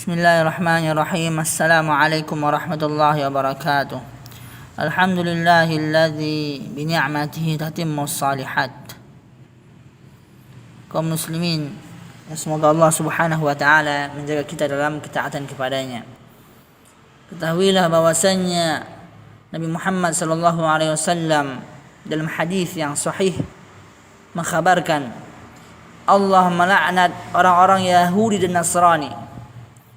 Bismillahirrahmanirrahim. Assalamualaikum warahmatullahi wabarakatuh. Alhamdulillahilladzi bi ni'matihi tatimmus shalihat. Kaum muslimin, semoga Allah Subhanahu wa taala menjaga kita dalam ketaatan kepadanya. Ketahuilah bahwasannya Nabi Muhammad sallallahu alaihi wasallam dalam hadis yang sahih mengkhabarkan Allah melaknat orang-orang Yahudi dan Nasrani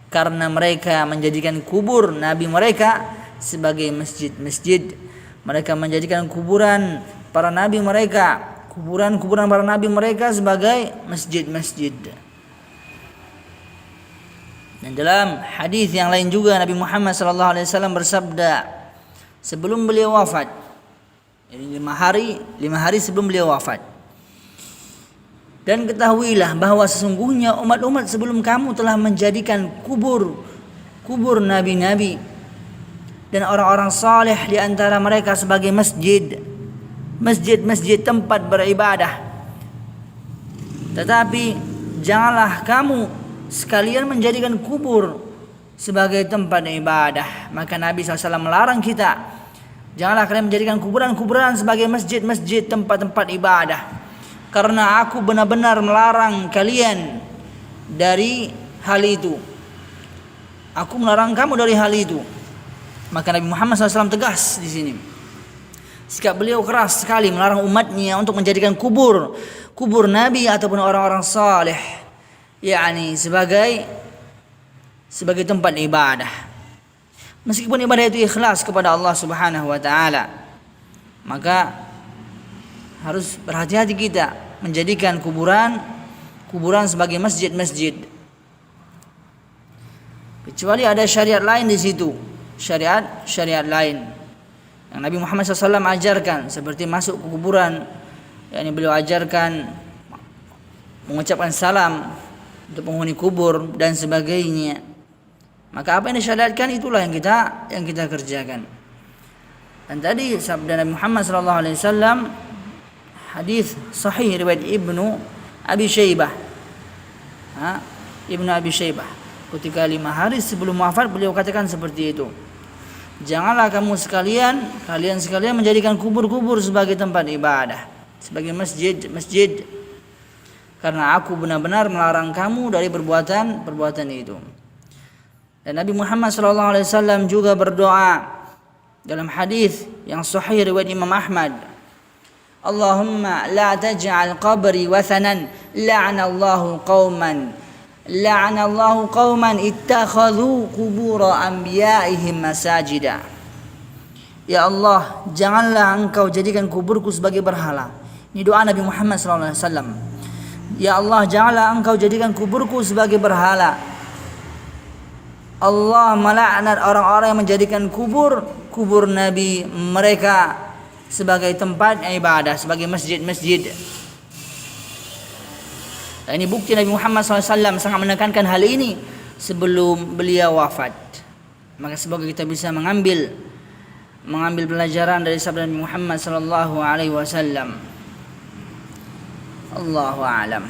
karena mereka menjadikan kubur nabi mereka sebagai masjid-masjid. Mereka menjadikan kuburan para nabi mereka, kuburan para nabi mereka sebagai masjid-masjid. Dan dalam hadis yang lain juga Nabi Muhammad SAW bersabda sebelum beliau wafat, jadi 5 hari sebelum beliau wafat, dan ketahuilah bahwa sesungguhnya umat-umat sebelum kamu telah menjadikan kubur nabi-nabi dan orang-orang saleh di antara mereka sebagai masjid tempat beribadah. Tetapi janganlah kamu sekalian menjadikan kubur sebagai tempat ibadah. Maka Nabi SAW melarang kita, janganlah kalian menjadikan kuburan-kuburan sebagai masjid-masjid, tempat-tempat ibadah. Karena aku benar-benar melarang kalian dari hal itu. Aku melarang kamu dari hal itu. Maka Nabi Muhammad SAW tegas di sini. Sikap beliau keras sekali melarang umatnya untuk menjadikan kubur Nabi ataupun orang-orang saleh, yakni sebagai tempat ibadah. Meskipun ibadah itu ikhlas kepada Allah Subhanahu wa taala, maka harus berhati-hati kita menjadikan kuburan sebagai masjid-masjid. Kecuali ada syariat lain di situ, syariat lain yang Nabi Muhammad SAW ajarkan, seperti masuk ke kuburan, yakni beliau ajarkan mengucapkan salam untuk penghuni kubur dan sebagainya. Maka apa yang disyariatkan itulah yang kita kerjakan. Dan tadi sabda Nabi Muhammad SAW, hadis sahih riwayat Ibnu Abi Syaibah. Ibnu Abi Syaibah ketika 5 hari sebelum wafat beliau katakan seperti itu. Janganlah kalian sekalian menjadikan kubur-kubur sebagai tempat ibadah, sebagai masjid. Karena aku benar-benar melarang kamu dari perbuatan itu. Dan Nabi Muhammad SAW juga berdoa dalam hadis yang sahih riwayat Imam Ahmad, Allahumma la taj'al qabri wathanan la'anallahu qauman ittakhadhu qubura anbiya'ihim masajida. Ya Allah, janganlah engkau jadikan kuburku sebagai berhala. Ini doa Nabi Muhammad SAW. Ya Allah, janganlah engkau jadikan kuburku sebagai berhala. Allah melaknat orang-orang yang menjadikan kubur nabi mereka sebagai tempat ibadah, sebagai masjid-masjid. Dan ini bukti Nabi Muhammad SAW sangat menekankan hal ini sebelum beliau wafat. Maka semoga kita bisa mengambil pelajaran dari sabda Nabi Muhammad SAW. Allahu a'lam.